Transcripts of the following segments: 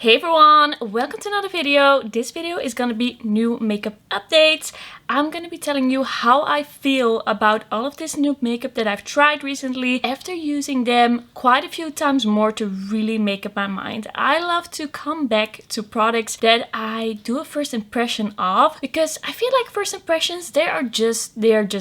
Hey everyone, welcome to another video. This video is gonna be new makeup updates. I'm gonna be telling you how I feel about all of this new makeup that I've tried recently after using them quite a few times more to really make up my mind. I love to come back to products that I do a first impression of because I feel like first impressions, they are just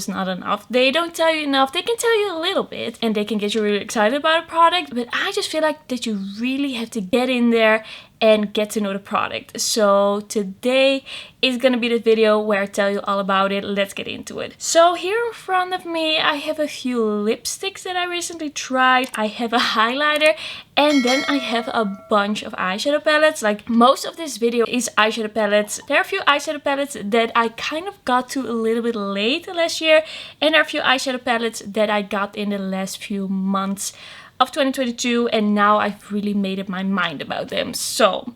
not enough. They don't tell you enough. They can tell you a little bit and they can get you really excited about a product, but I just feel like that you really have to get in there and get to know the product. So today is gonna be the video where I tell you all about it. Let's get into it. So here in front of me I have a few lipsticks that I recently tried. I have a highlighter and then I have a bunch of eyeshadow palettes. Like most of this video is eyeshadow palettes. There are a few eyeshadow palettes that I kind of got to a little bit late last year, and there are a few eyeshadow palettes that I got in the last few months of 2022, and now I've really made up my mind about them. So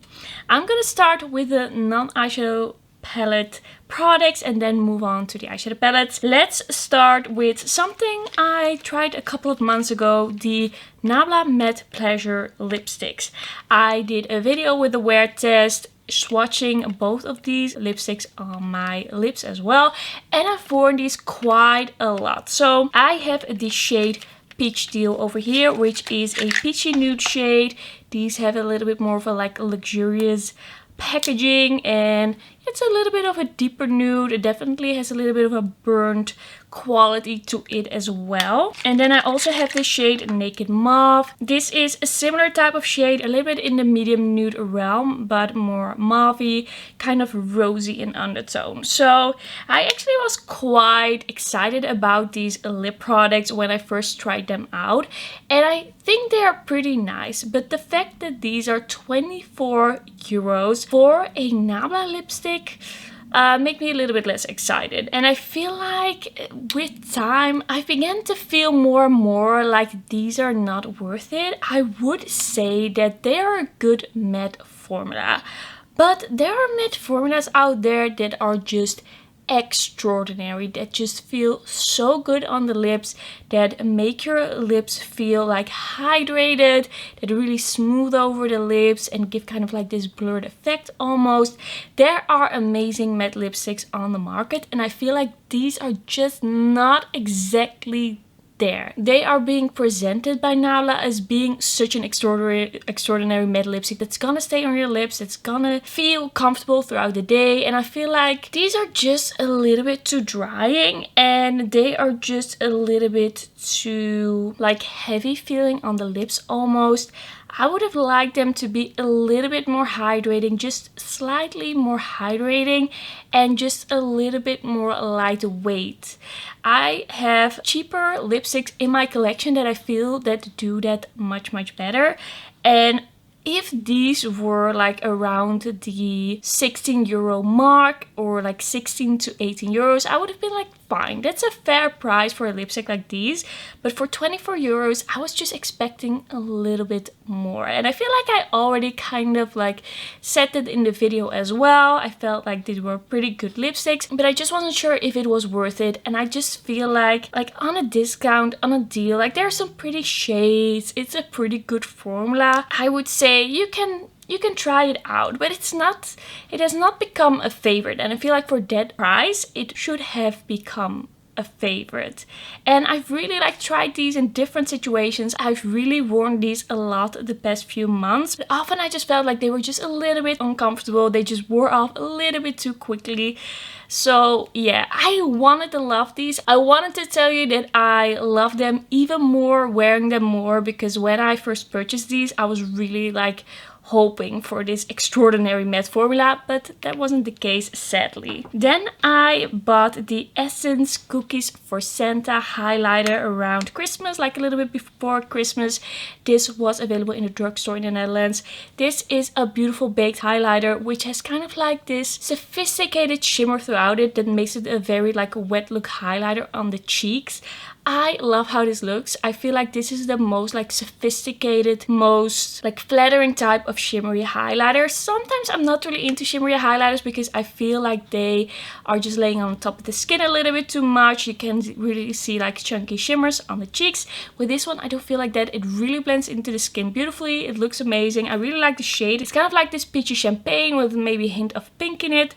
I'm gonna start with the non-eyeshadow palette products and then move on to the eyeshadow palettes. Let's start with something I tried a couple of months ago, the Nabla Matte Pleasure lipsticks. I did a video with the wear test, swatching both of these lipsticks on my lips as well, and I've worn these quite a lot. So I have the shade Peach Deal over here, which is a peachy nude shade. These have a little bit more of a luxurious packaging, and it's a little bit of a deeper nude. It definitely has a little bit of a burnt quality to it as well. And then I also have the shade Naked Mauve. This is a similar type of shade, a little bit in the medium nude realm, but more mauvey, kind of rosy in undertone. So I actually was quite excited about these lip products when I first tried them out, and I think they are pretty nice. But the fact that these are 24 euros for a Nabla lipstick make me a little bit less excited. And I feel like with time I began to feel more and more like these are not worth it. I would say that they are a good matte formula, but there are matte formulas out there that are just extraordinary, that just feel so good on the lips, that make your lips feel like hydrated, that really smooth over the lips and give kind of like this blurred effect almost. There are amazing matte lipsticks on the market, and I feel like these are just not exactly there. They are being presented by Nabla as being such an extraordinary matte lipstick that's gonna stay on your lips, that's gonna feel comfortable throughout the day, and I feel like these are just a little bit too drying, and they are just a little bit too like heavy feeling on the lips almost. I would have liked them to be a little bit more hydrating, just slightly more hydrating, and just a little bit more lightweight. I have cheaper lipsticks in my collection that I feel that do that much better, and if these were like around the 16 euro mark or like 16 to 18 euros, I would have been like, fine, that's a fair price for a lipstick like these. But for 24 euros, I was just expecting a little bit more. And I feel like I already kind of like said that in the video as well. I felt like these were pretty good lipsticks, but I just wasn't sure if it was worth it. And I just feel like on a discount, on a deal, like there are some pretty shades. It's a pretty good formula. I would say you can try it out, but it has not become a favorite, and I feel like for that price it should have become a favorite. And I've really tried these in different situations. I've really worn these a lot the past few months, but often I just felt like they were just a little bit uncomfortable. They just wore off a little bit too quickly. So yeah, I wanted to love these. I wanted to tell you that I love them even more, wearing them more, because when I first purchased these I was really hoping for this extraordinary matte formula, but that wasn't the case, sadly. Then I bought the Essence Cookies for Santa highlighter around Christmas, like a little bit before Christmas. This was available in a drugstore in the Netherlands. This is a beautiful baked highlighter which has kind of like this sophisticated shimmer throughout it that makes it a very wet look highlighter on the cheeks. I love how this looks. I feel like this is the most like sophisticated, most like flattering type of shimmery highlighter. Sometimes I'm not really into shimmery highlighters because I feel like they are just laying on top of the skin a little bit too much. You can really see like chunky shimmers on the cheeks. With this one, I don't feel like that. It really blends into the skin beautifully. It looks amazing. I really like the shade. It's kind of like this peachy champagne with maybe a hint of pink in it.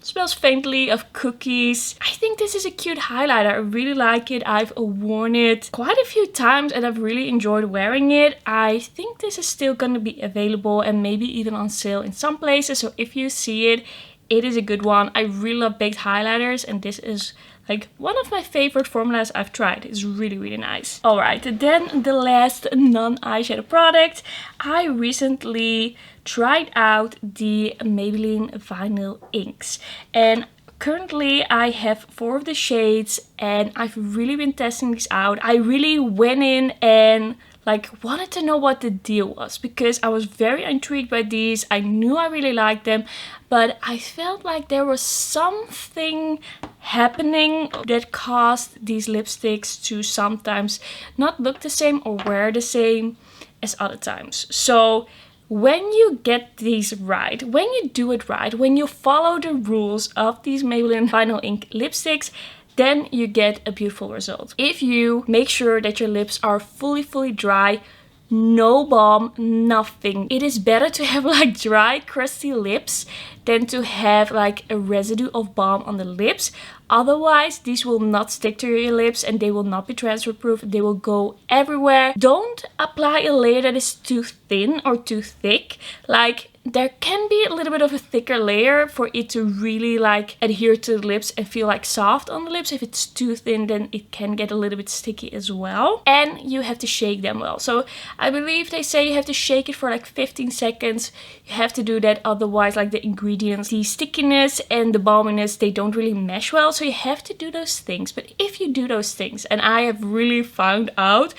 Smells faintly of cookies. I think this is a cute highlighter. I really like it. I've worn it quite a few times and I've really enjoyed wearing it. I think this is still going to be available and maybe even on sale in some places. So if you see it, it is a good one. I really love baked highlighters and this is like one of my favorite formulas I've tried. It's really, really nice. Alright, then the last non-eyeshadow product. I recently tried out the Maybelline Vynil inks. And currently I have 4 of the shades and I've really been testing these out. I really went in and like wanted to know what the deal was because I was very intrigued by these. I knew I really liked them, but I felt like there was something happening that caused these lipsticks to sometimes not look the same or wear the same as other times. So when you get these right, when you do it right, when you follow the rules of these Maybelline Vynil ink lipsticks, then you get a beautiful result. If you make sure that your lips are fully dry, no balm, nothing. It is better to have like dry, crusty lips than to have like a residue of balm on the lips. Otherwise, these will not stick to your lips and they will not be transfer proof. They will go everywhere. Don't apply a layer that is too thin or too thick. Like there can be a little bit of a thicker layer for it to really like adhere to the lips and feel like soft on the lips. If it's too thin, then it can get a little bit sticky as well. And you have to shake them well. So I believe they say you have to shake it for like 15 seconds. You have to do that, otherwise like the ingredients, the stickiness and the balminess, they don't really mesh well. So you have to do those things. But if you do those things, and I have really found out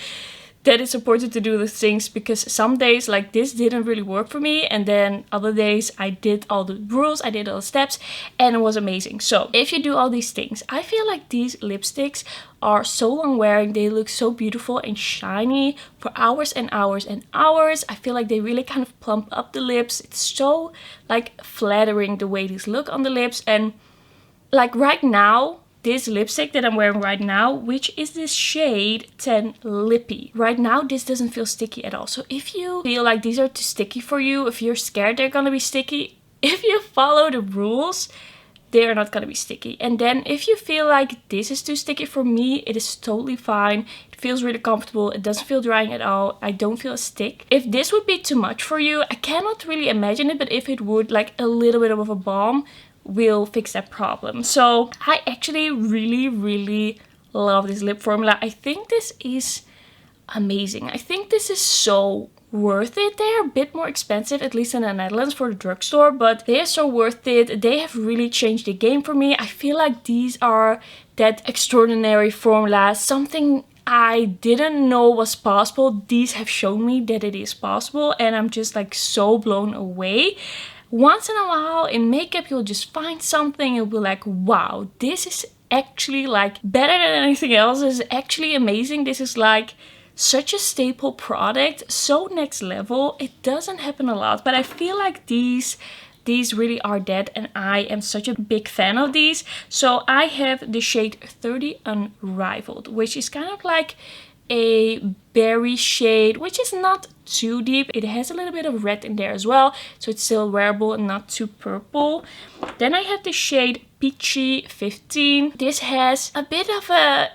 that it's important to do the things, because some days like this didn't really work for me, and then other days I did all the rules, I did all the steps, and it was amazing. So if you do all these things, I feel like these lipsticks are so long wearing. They look so beautiful and shiny for hours and hours and hours. I feel like they really kind of plump up the lips. It's so like flattering the way these look on the lips. And like right now, this lipstick that I'm wearing right now, which is this shade 10 Lippy. Right now, this doesn't feel sticky at all. So if you feel like these are too sticky for you, if you're scared they're gonna be sticky, if you follow the rules, they're not gonna be sticky. And then if you feel like this is too sticky for me, it is totally fine. It feels really comfortable. It doesn't feel drying at all. I don't feel a stick. If this would be too much for you, I cannot really imagine it, but if it would, like a little bit of a balm will fix that problem. So I actually really love this lip formula. I think this is amazing. I think this is so worth it. They are a bit more expensive, at least in the Netherlands, for the drugstore, but they are so worth it. They have really changed the game for me. I feel like these are that extraordinary formula, something I didn't know was possible. These have shown me that it is possible, and I'm just like so blown away. Once in a while in makeup, you'll just find something and you'll be like, wow, this is actually like better than anything else. This is actually amazing. This is like such a staple product, so next level. It doesn't happen a lot, but I feel like these really are that, and I am such a big fan of these. So I have the shade 30 Unrivaled, which is kind of like a berry shade, which is not too deep. It has a little bit of red in there as well, so it's still wearable and not too purple. Then I have the shade Peachy 15. This has a bit of a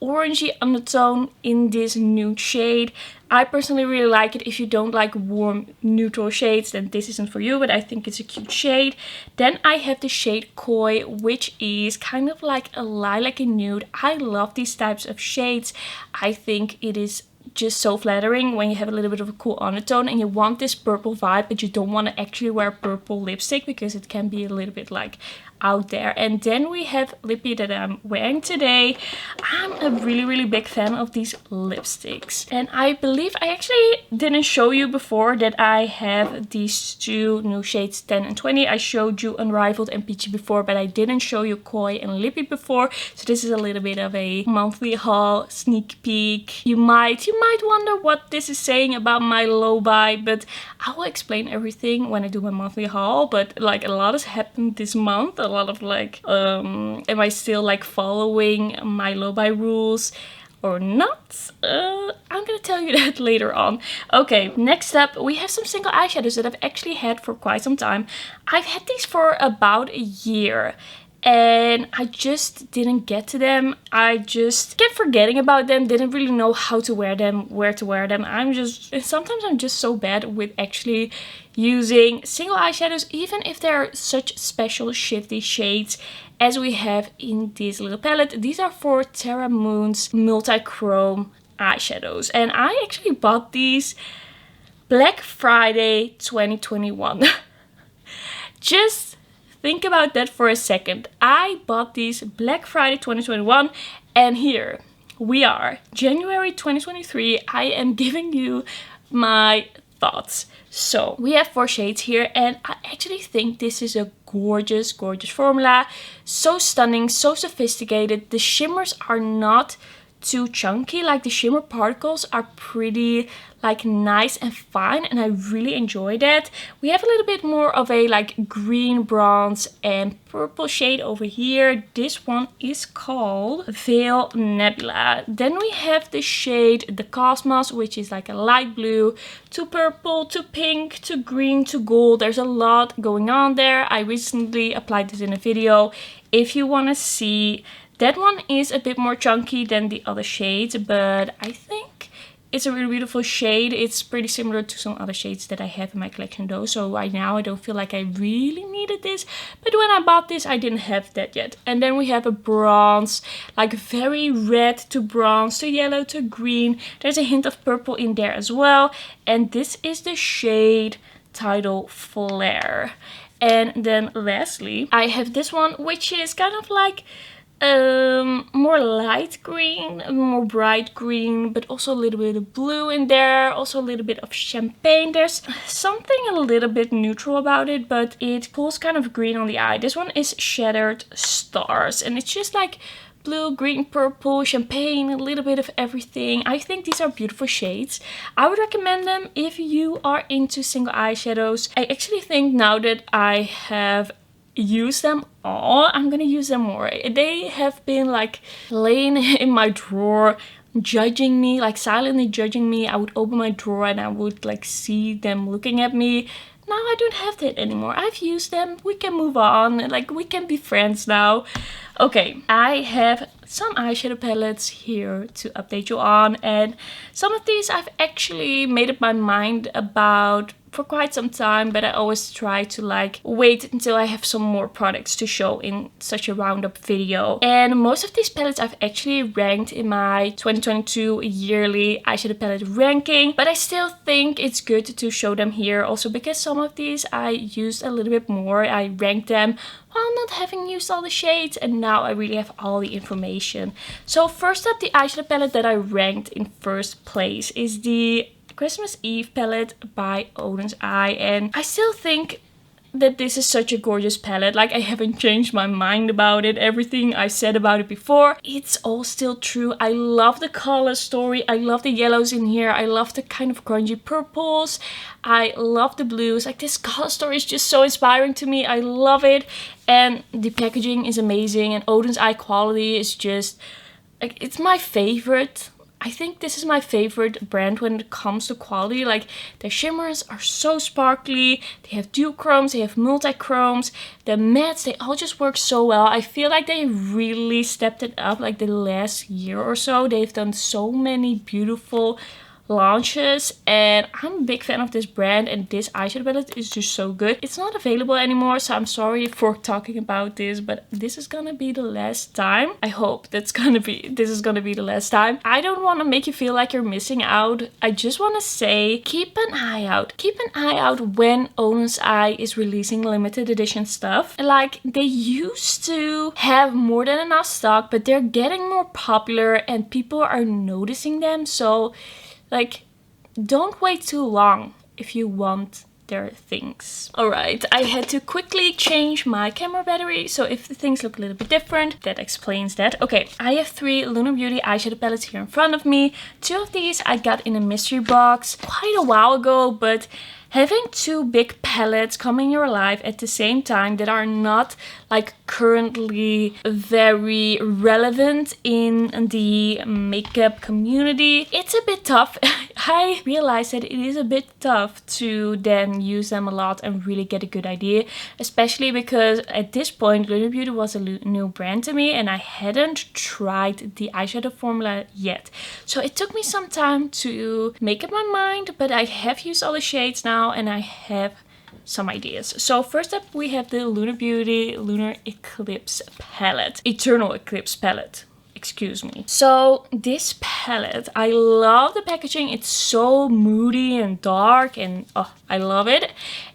orangey undertone in this nude shade. I personally really like it. If you don't like warm neutral shades, then this isn't for you, but I think it's a cute shade. Then I have the shade Koi, which is kind of like a lilac-y nude. I love these types of shades. I think it is just so flattering when you have a little bit of a cool undertone and you want this purple vibe, but you don't want to actually wear purple lipstick because it can be a little bit like out there. And then we have Lippy that I'm wearing today. I'm a really big fan of these lipsticks. And I believe I actually didn't show you before that I have these two new shades, 10 and 20. I showed you Unrivaled and Peachy before, but I didn't show you Koi and Lippy before. So this is a little bit of a monthly haul, sneak peek. You might wonder what this is saying about my low buy, but I will explain everything when I do my monthly haul. But like a lot has happened this month. A lot of like, am I still like following my low buy rules or not? I'm gonna tell you that later on. Okay, next up we have some single eyeshadows that I've actually had for quite some time. I've had these for about a year and I just didn't get to them. I just kept forgetting about them, didn't really know how to wear them, where to wear them. Sometimes I'm just so bad with actually using single eyeshadows, even if they're such special shifty shades as we have in this little palette. These are for Terra Moon's multi-chrome eyeshadows, and I actually bought these Black Friday 2021. Just think about that for a second. I bought these Black Friday 2021, and here we are, January 2023. I am giving you my thoughts. So we have 4 shades here, and I actually think this is a gorgeous formula. So stunning, so sophisticated. The shimmers are not too chunky, like the shimmer particles are pretty like nice and fine, and I really enjoy that. We have a little bit more of a like green, bronze and purple shade over here. This one is called Veil Nebula. Then we have the shade the Cosmos, which is like a light blue to purple to pink to green to gold. There's a lot going on there. I recently applied this in a video if you want to see. That one is a bit more chunky than the other shades, but I think it's a really beautiful shade. It's pretty similar to some other shades that I have in my collection though. So right now I don't feel like I really needed this. But when I bought this, I didn't have that yet. And then we have a bronze, like very red to bronze to yellow to green. There's a hint of purple in there as well. And this is the shade Tidal Flare. And then lastly, I have this one, which is kind of like more light green, more bright green, but also a little bit of blue in there, also a little bit of champagne. There's something a little bit neutral about it, but it pulls kind of green on the eye. This one is Shattered Stars, and it's just like blue, green, purple, champagne, a little bit of everything. I think these are beautiful shades. I would recommend them if you are into single eyeshadows. I actually think now that I have use them all, I'm gonna use them more. They have been like laying in my drawer, judging me, like silently judging me. I would open my drawer and I would like see them looking at me. Now I don't have that anymore. I've used them. We can move on. Like, we can be friends now. Okay, I have some eyeshadow palettes here to update you on, and some of these I've actually made up my mind about for quite some time, but I always try to like wait until I have some more products to show in such a roundup video. And most of these palettes I've actually ranked in my 2022 yearly eyeshadow palette ranking, but I still think it's good to show them here also because some of these I used a little bit more. I ranked them while not having used all the shades, and now I really have all the information. So first up, the eyeshadow palette that I ranked in first place is the Christmas Eve palette by Oden's Eye, and I still think that this is such a gorgeous palette. Like, I haven't changed my mind about it. Everything I said about it before, it's all still true. I love the color story. I love the yellows in here. I love the kind of grungy purples. I love the blues. Like, this color story is just so inspiring to me. I love it. And the packaging is amazing, and Oden's Eye quality is just like, it's my favorite. I think this is my favorite brand when it comes to quality. Like, their shimmers are so sparkly. They have duochromes, they have multi-chromes. The mattes, they all just work so well. I feel like they really stepped it up like the last year or so. They've done so many beautiful launches, and I'm a big fan of this brand, and this eyeshadow palette is just so good. It's not available anymore, so I'm sorry for talking about this, but this is gonna be the last time. I hope this is gonna be the last time. I don't want to make you feel like you're missing out. I just want to say, keep an eye out. Keep an eye out when Owner's Eye is releasing limited edition stuff. Like, they used to have more than enough stock, but they're getting more popular and people are noticing them. So like, don't wait too long if you want their things. Alright, I had to quickly change my camera battery, so if the things look a little bit different, that explains that. Okay, I have 3 Lunar Beauty eyeshadow palettes here in front of me. 2 of these I got in a mystery box quite a while ago, but having 2 big palettes come in your life at the same time that are not like currently very relevant in the makeup community, it's a bit tough. I realized that it is a bit tough to then use them a lot and really get a good idea, especially because at this point Lunar Beauty was a new brand to me and I hadn't tried the eyeshadow formula yet. So it took me some time to make up my mind, but I have used all the shades now and I have some ideas. So first up we have the Lunar Beauty Lunar Eclipse palette. Eternal Eclipse palette. Excuse me. So this palette, I love the packaging. It's so moody and dark and oh, I love it.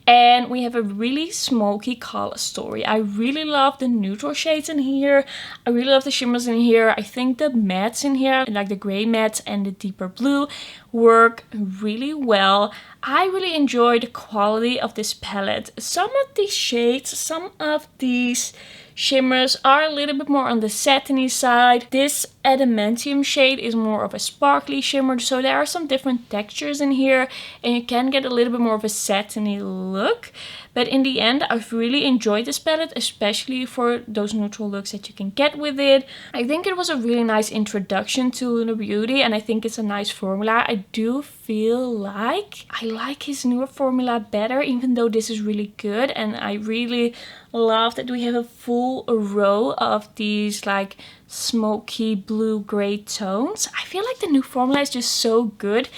And we have a really smoky color story. I really love the neutral shades in here. I really love the shimmers in here. I think the mattes in here, like the gray mattes and the deeper blue, work really well. I really enjoy the quality of this palette. Some of these shades, some of these shimmers are a little bit more on the satiny side. This adamantium shade is more of a sparkly shimmer, so there are some different textures in here and you can get a little bit more of a satiny look. But in the end, I've really enjoyed this palette, especially for those neutral looks that you can get with it. I think it was a really nice introduction to Lunar Beauty and I think it's a nice formula. I do feel like I like his newer formula better, even though this is really good, and I really love that we have a full row of these like smoky blue gray tones. I feel like the new formula is just so good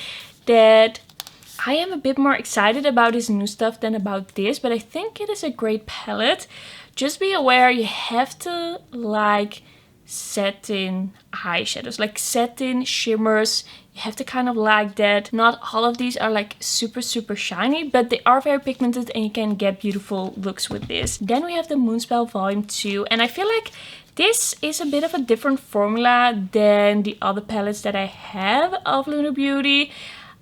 that I am a bit more excited about his new stuff than about this, but I think it is a great palette. Just be aware you have to like satin eyeshadows, like satin shimmers. You have to kind of like that. Not all of these are like super shiny, but they are very pigmented and you can get beautiful looks with this. Then we have the Moonspell Volume 2, and I feel like this is a bit of a different formula than the other palettes that I have of Lunar Beauty.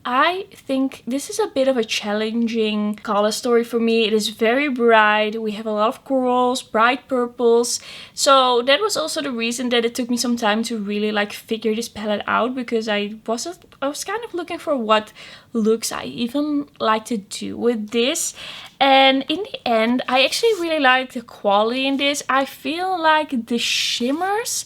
I think this is a bit of a challenging color story for me. It is very bright. We have a lot of corals, bright purples. So that was also the reason that it took me some time to really like figure this palette out, because I was kind of looking for what looks I even like to do with this. And in the end, I actually really like the quality in this. I feel like the shimmers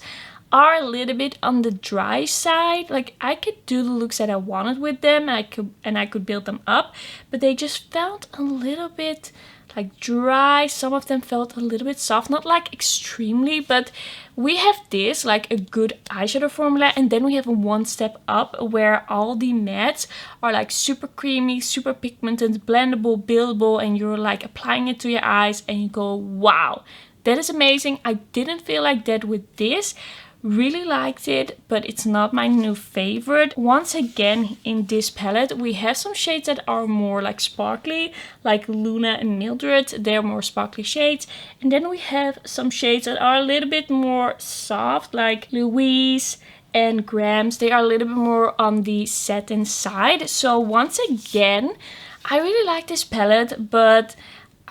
are a little bit on the dry side. Like, I could do the looks that I wanted with them and I could build them up, but they just felt a little bit like dry. Some of them felt a little bit soft, not like extremely, but we have this like a good eyeshadow formula, and then we have a one step up where all the mattes are like super creamy, super pigmented, blendable, buildable, and you're like applying it to your eyes and you go, wow, that is amazing. I didn't feel like that with this. Really liked it, but it's not my new favorite. Once again, in this palette we have some shades that are more like sparkly, like Luna and Mildred. They're more sparkly shades, and then we have some shades that are a little bit more soft, like Louise and Grams. They are a little bit more on the satin side. So once again, I really like this palette, but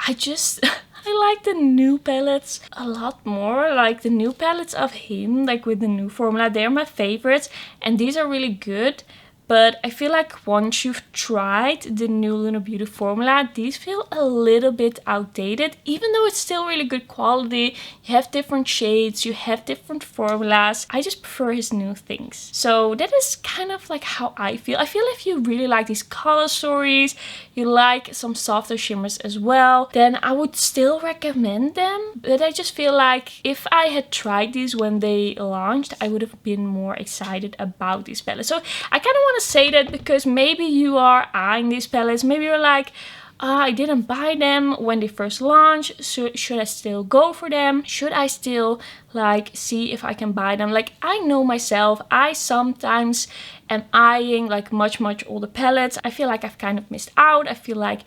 I just I like the new palettes a lot more. Like the new palettes of him, like with the new formula, they're my favorites and these are really good. But I feel like once you've tried the new Lunar Beauty formula, these feel a little bit outdated. Even though it's still really good quality, you have different shades, you have different formulas. I just prefer his new things. So that is kind of like how I feel. I feel if you really like these color stories, you like some softer shimmers as well, then I would still recommend them. But I just feel like if I had tried these when they launched, I would have been more excited about these palettes. So I kind of want to say that because maybe you are eyeing these palettes. Maybe you're like, I didn't buy them when they first launched, so should I still go for them? Should I still like see if I can buy them? Like, I know myself, I sometimes am eyeing like much older palettes. I feel like I've kind of missed out. I feel like,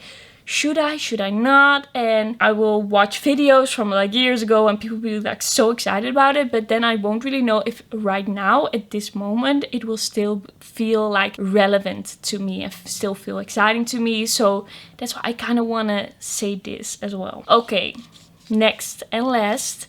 should I not? And I will watch videos from like years ago and people will be like so excited about it, but then I won't really know if right now at this moment it will still feel like relevant to me and still feel exciting to me. So that's why I kind of want to say this as well. Okay, next and last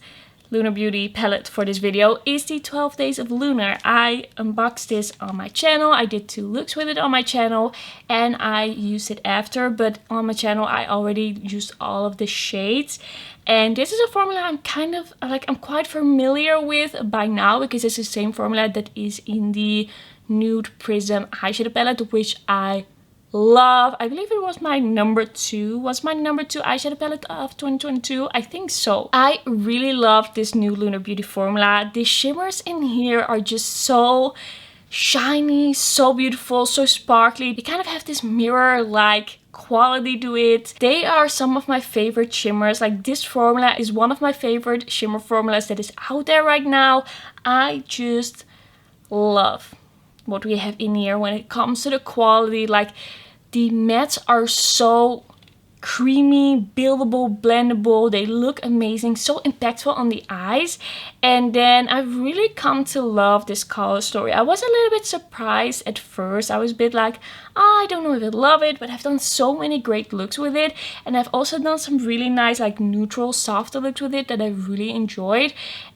Lunar Beauty palette for this video is the 12 Days of Lunar. I unboxed this on my channel. I did 2 looks with it on my channel and I used it after, but on my channel I already used all of the shades. And this is a formula I'm kind of like, I'm quite familiar with by now because it's the same formula that is in the Nude Prism eyeshadow palette, which I love. I believe it was my number 2 eyeshadow palette of 2022. I think so. I really love this new Lunar Beauty formula. The shimmers in here are just so shiny, so beautiful, so sparkly. They kind of have this mirror-like quality to it. They are some of my favorite shimmers. Like, this formula is one of my favorite shimmer formulas that is out there right now. I just love what we have in here when it comes to the quality. Like, the mattes are so creamy, buildable, blendable. They look amazing, so impactful on the eyes. And then I've really come to love this color story. I was a little bit surprised at first. I was a bit like, oh, I don't know if I love it, but I've done so many great looks with it. And I've also done some really nice like neutral, softer looks with it that I really enjoyed.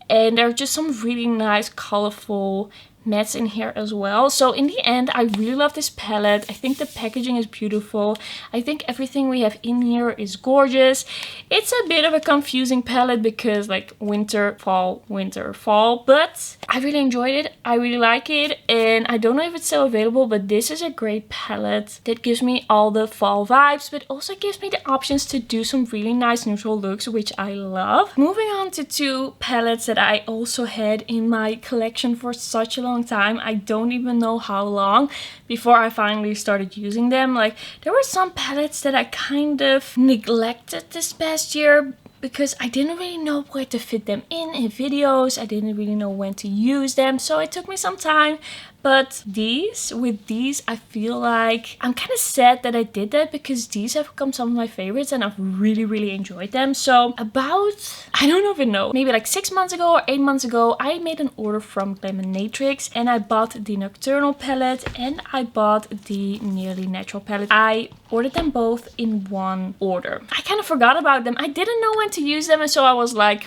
And there are just some really nice, colorful mattes in here as well. So in the end, I really love this palette. I think the packaging is beautiful. I think everything we have in here is gorgeous. It's a bit of a confusing palette because like winter, fall, but I really enjoyed it. I really like it, and I don't know if it's still available, but this is a great palette that gives me all the fall vibes, but also gives me the options to do some really nice neutral looks, which I love. Moving on to 2 palettes that I also had in my collection for such a long time. I don't even know how long before I finally started using them. Like, there were some palettes that I kind of neglected this past year because I didn't really know where to fit them in videos. I didn't really know when to use them, so it took me some time. But with these, I feel like I'm kind of sad that I did that because these have become some of my favorites and I've really enjoyed them. So about, I don't even know, maybe like 6 months ago or 8 months ago, I made an order from Glaminatrix and I bought the Nocturnal palette and I bought the Nearly Natural palette. I ordered them both in one order. I kind of forgot about them. I didn't know when to use them, and so I was like,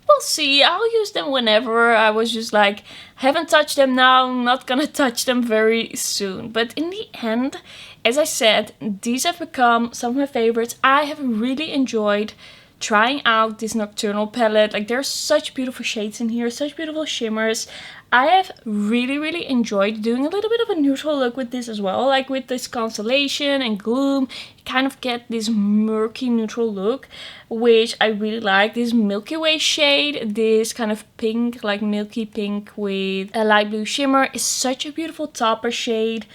we'll see, I'll use them whenever. I was just like, haven't touched them now, not gonna touch them very soon. But in the end, as I said, these have become some of my favorites. I have really enjoyed trying out this Nocturnal palette. Like, there's such beautiful shades in here, such beautiful shimmers. I have really enjoyed doing a little bit of a neutral look with this as well. Like with this Constellation and Gloom, you kind of get this murky neutral look, which I really like. This Milky Way shade, this kind of pink, like milky pink with a light blue shimmer, is such a beautiful topper shade.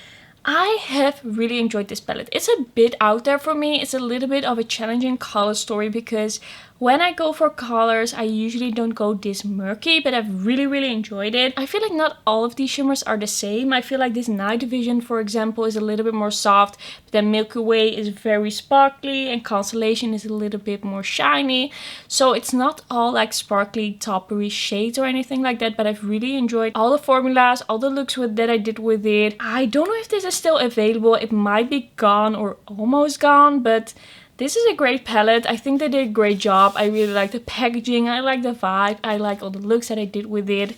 I have really enjoyed this palette. It's a bit out there for me. It's a little bit of a challenging color story because when I go for colors, I usually don't go this murky, but I've really enjoyed it. I feel like not all of these shimmers are the same. I feel like this Night Vision, for example, is a little bit more soft, but then Milky Way is very sparkly and Constellation is a little bit more shiny. So it's not all like sparkly, toppery shades or anything like that, but I've really enjoyed all the formulas, all the looks that I did with it. I don't know if this is still available. It might be gone or almost gone, but this is a great palette. I think they did a great job. I really like the packaging. I like the vibe. I like all the looks that I did with it.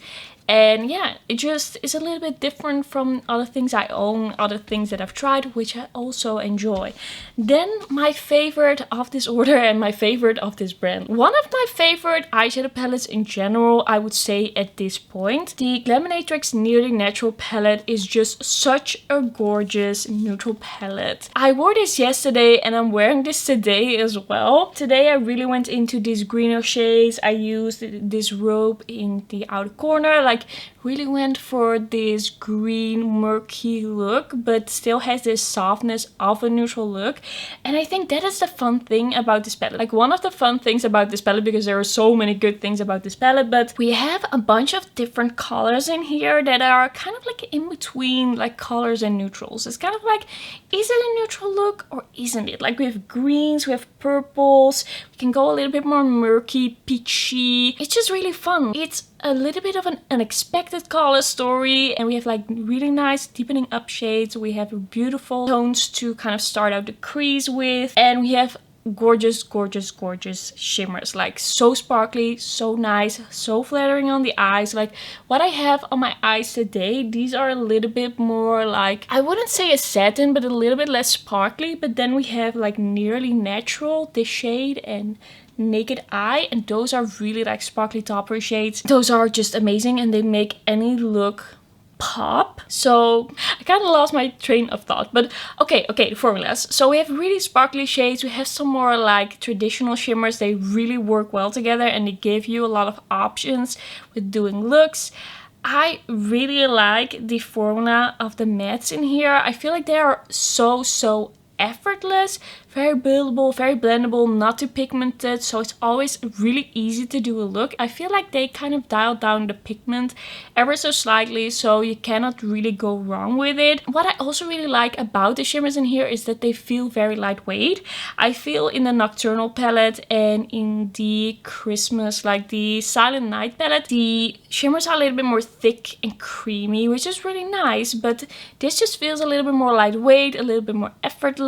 And yeah, it just is a little bit different from other things I own, other things that I've tried, which I also enjoy. Then my favorite of this order and my favorite of this brand. One of my favorite eyeshadow palettes in general, I would say at this point. The Glaminatrix Nearly Natural palette is just such a gorgeous neutral palette. I wore this yesterday and I'm wearing this today as well. Today I really went into these greener shades. I used this robe in the outer corner, like really went for this green murky look, but still has this softness of a neutral look. And I think that is the fun thing about this palette. Like one of the fun things about this palette, because there are so many good things about this palette, but we have a bunch of different colors in here that are kind of like in between like colors and neutrals. It's kind of like, is it a neutral look or isn't it? Like we have greens, we have purples, we can go a little bit more murky, peachy. It's just really fun. It's a little bit of an unexpected color story, and we have like really nice deepening up shades. We have beautiful tones to kind of start out the crease with, and we have gorgeous, gorgeous, gorgeous shimmers. Like so sparkly, so nice, so flattering on the eyes. Like what I have on my eyes today, these are a little bit more like, I wouldn't say a satin, but a little bit less sparkly. But then we have like Nearly Natural, this shade, and Naked Eye, and those are really like sparkly topper shades. Those are just amazing, and they make any look pop. So I kind of lost my train of thought, but okay, the formulas. So we have really sparkly shades, we have some more like traditional shimmers. They really work well together, and they give you a lot of options with doing looks. I really like the formula of the mattes in here. I feel like they are so effortless, very buildable, very blendable, not too pigmented, so it's always really easy to do a look. I feel like they kind of dialed down the pigment ever so slightly, so you cannot really go wrong with it. What I also really like about the shimmers in here is that they feel very lightweight. I feel in the Nocturnal palette and in the Christmas, like the Silent Night palette, the shimmers are a little bit more thick and creamy, which is really nice, but this just feels a little bit more lightweight, a little bit more effortless,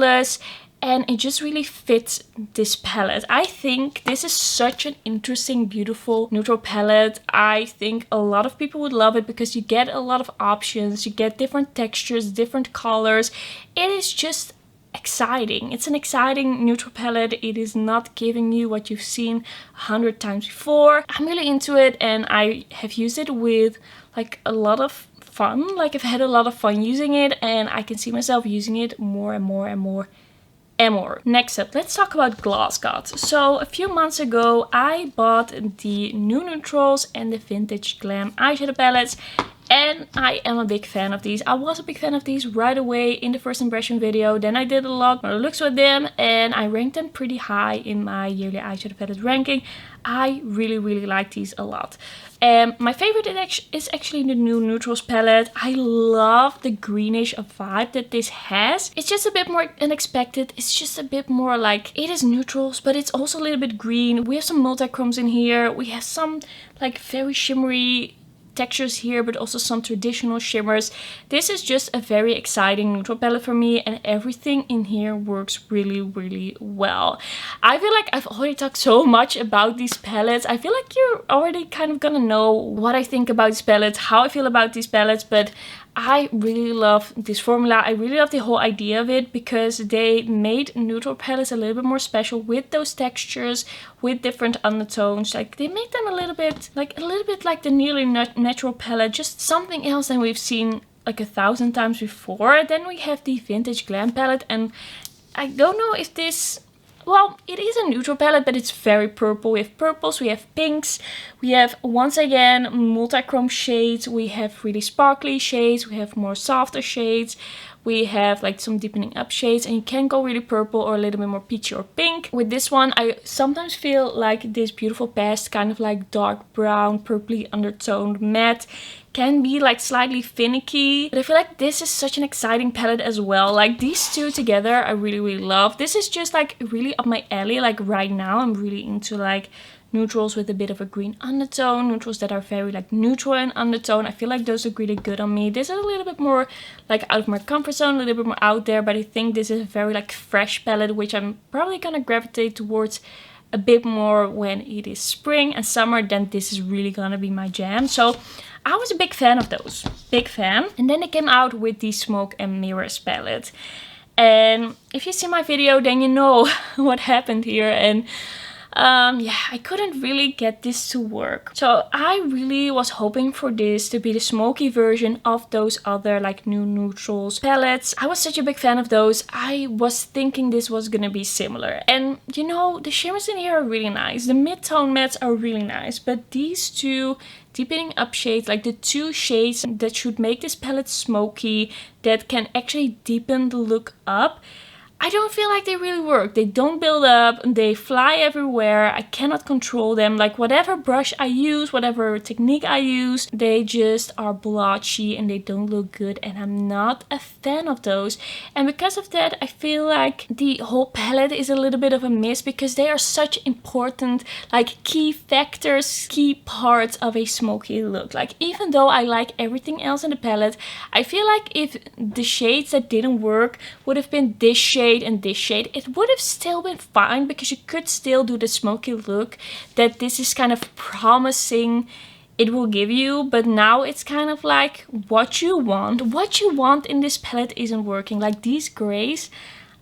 and it just really fits this palette. I think this is such an interesting, beautiful neutral palette. I think a lot of people would love it because you get a lot of options, you get different textures, different colors. It is just exciting. It's an exciting neutral palette. It is not giving you what you've seen 100 times before. I'm really into it, and I have used it with like a lot of fun. Like I've had a lot of fun using it, and I can see myself using it more and more and more. Next up, let's talk about GlossGods. So a few months ago, I bought the new neutrals and the vintage Glam eyeshadow palettes, and I am a big fan of these. I was a big fan of these right away in the first impression video. Then I did a lot more looks with them, and I ranked them pretty high in my yearly eyeshadow palette ranking. I really like these a lot. My favorite is actually the new neutrals palette. I love the greenish vibe that this has. It's just a bit more unexpected. It's just a bit more like, it is neutrals, but it's also a little bit green. We have some multi-chromes in here. We have some like very shimmery textures here, but also some traditional shimmers. This is just a very exciting neutral palette for me, and everything in here works really well. I feel like I've already talked so much about these palettes. I feel like you're already kind of gonna know what I think about these palettes, how I feel about these palettes, but I really love this formula. I really love the whole idea of it, because they made neutral palettes a little bit more special with those textures, with different undertones. Like they make them a little bit like the Nearly Natural palette, just something else than we've seen like 1,000 times before. Then we have the vintage Glam palette, and I don't know if this, well, it is a neutral palette, but it's very purple. We have purples, we have pinks, we have, once again, multi-chrome shades, we have really sparkly shades, we have more softer shades, we have like some deepening up shades, and you can go really purple or a little bit more peachy or pink. With this one, I sometimes feel like this beautiful past kind of like dark brown, purpley undertoned matte can be like slightly finicky, but I feel like this is such an exciting palette as well. Like these two together I really love. This is just like really up my alley. Like right now I'm really into like neutrals with a bit of a green undertone, neutrals that are very like neutral in undertone. I feel like those look really good on me. This is a little bit more like out of my comfort zone, a little bit more out there, but I think this is a very like fresh palette, which I'm probably gonna gravitate towards a bit more when it is spring and summer. Then this is really gonna be my jam. So I was a big fan of those, big fan. And then they came out with the Smoke and Mirrors palette. And if you see my video, then you know what happened here. And Yeah, I couldn't really get this to work. So I really was hoping for this to be the smoky version of those other like new neutrals palettes. I was such a big fan of those. I was thinking this was gonna be similar. And you know, the shimmers in here are really nice. The mid-tone mattes are really nice, but these two deepening up shades, like the two shades that should make this palette smoky, that can actually deepen the look up, I don't feel like they really work. They don't build up, they fly everywhere, I cannot control them. Like whatever brush I use, whatever technique I use, they just are blotchy and they don't look good, and I'm not a fan of those. And because of that, I feel like the whole palette is a little bit of a miss, because they are such important like key factors, key parts of a smoky look. Like even though I like everything else in the palette, I feel like if the shades that didn't work would have been this shade and this shade, it would have still been fine, because you could still do the smoky look that this is kind of promising it will give you. But now it's kind of like what you want in this palette isn't working. Like these grays,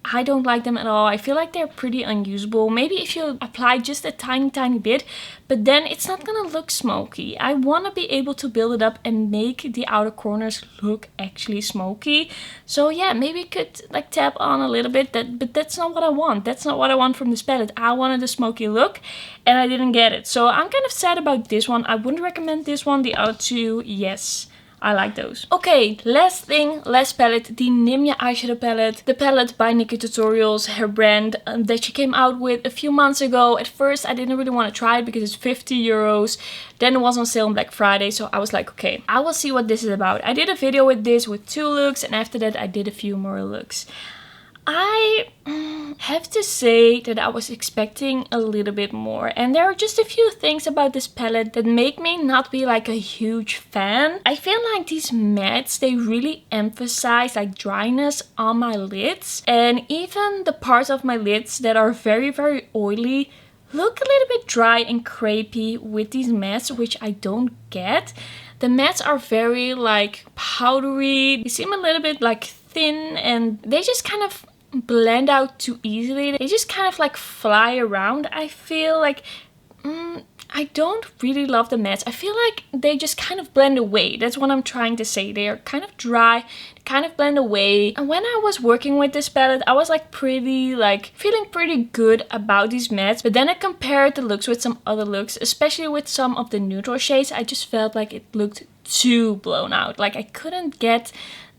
I don't like them at all. I feel like they're pretty unusable. Maybe if you apply just a tiny bit, but then it's not gonna look smoky. I want to be able to build it up and make the outer corners look actually smoky. So yeah, maybe you could like tap on a little bit, but that's not what I want. That's not what I want from this palette. I wanted a smoky look and I didn't get it. So I'm kind of sad about this one. I wouldn't recommend this one. The other two, yes, I like those. Okay, last thing, last palette, the Nimya eyeshadow palette. The palette by Nikki Tutorials, her brand, that she came out with a few months ago. At first, I didn't really want to try it because it's 50 euros. Then it was on sale on Black Friday, so I was like, okay, I will see what this is about. I did a video with this with 2 looks, and after that I did a few more looks. I have to say that I was expecting a little bit more, and there are just a few things about this palette that make me not be like a huge fan. I feel like these mattes, they really emphasize like dryness on my lids, and even the parts of my lids that are very oily look a little bit dry and crepey with these mattes, which I don't get. The mattes are very like powdery, they seem a little bit like thin, and they just kind of blend out too easily. They just kind of like fly around. I feel like I don't really love the mattes. I feel like they just kind of blend away. That's what I'm trying to say. They are kind of dry, kind of blend away. And when I was working with this palette, I was like feeling pretty good about these mattes. But then I compared the looks with some other looks, especially with some of the neutral shades. I just felt like it looked too blown out. Like I couldn't get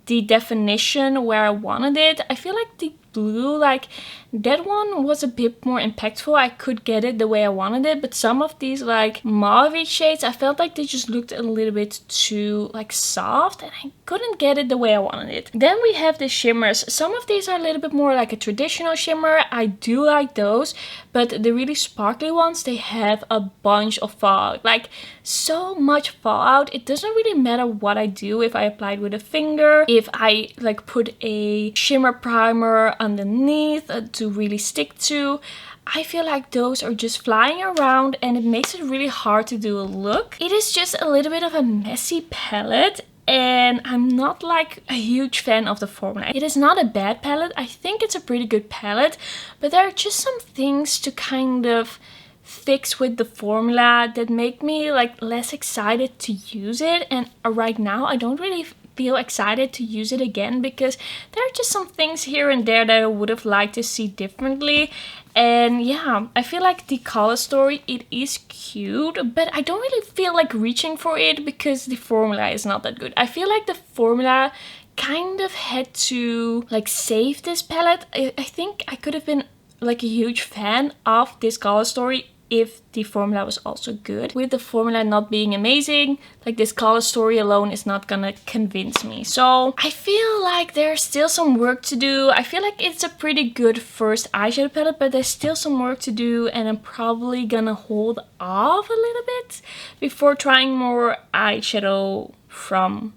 the definition where I wanted it. I feel like the blue, like that one was a bit more impactful. I could get it the way I wanted it, but some of these like mauve shades, I felt like they just looked a little bit too like soft, and I couldn't get it the way I wanted it. Then we have the shimmers. Some of these are a little bit more like a traditional shimmer. I do like those, but the really sparkly ones, they have a bunch of fallout, like so much fallout. It doesn't really matter what I do, if I apply it with a finger, if I like put a shimmer primer underneath to really stick to. I feel like those are just flying around, and it makes it really hard to do a look. It is just a little bit of a messy palette, and I'm not like a huge fan of the formula. It is not a bad palette. I think it's a pretty good palette, but there are just some things to kind of fix with the formula that make me like less excited to use it. And right now I don't really feel excited to use it again, because there are just some things here and there that I would have liked to see differently. And yeah, I feel like the color story, it is cute, but I don't really feel like reaching for it because the formula is not that good. I feel like the formula kind of had to like save this palette. I think I could have been like a huge fan of this color story if the formula was also good. With the formula not being amazing, like this color story alone is not gonna convince me. So I feel like there's still some work to do. I feel like it's a pretty good first eyeshadow palette, but there's still some work to do, and I'm probably gonna hold off a little bit before trying more eyeshadow from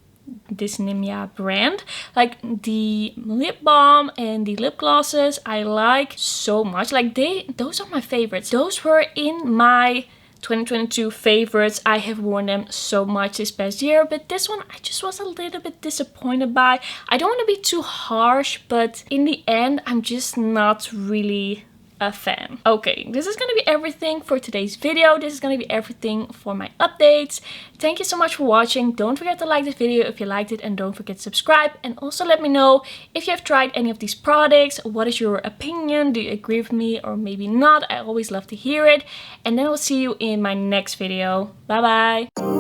this Nimya brand. Like the lip balm and the lip glosses, I like so much. Like those are my favorites. Those were in my 2022 favorites. I have worn them so much this past year, but this one I just was a little bit disappointed by. I don't want to be too harsh, but in the end I'm just not really a fan. Okay, this is gonna be everything for today's video. This is gonna be everything for my updates. Thank you so much for watching. Don't forget to like this video if you liked it, and don't forget to subscribe. And also let me know if you have tried any of these products. What is your opinion? Do you agree with me or maybe not? I always love to hear it. And then I'll see you in my next video. Bye bye.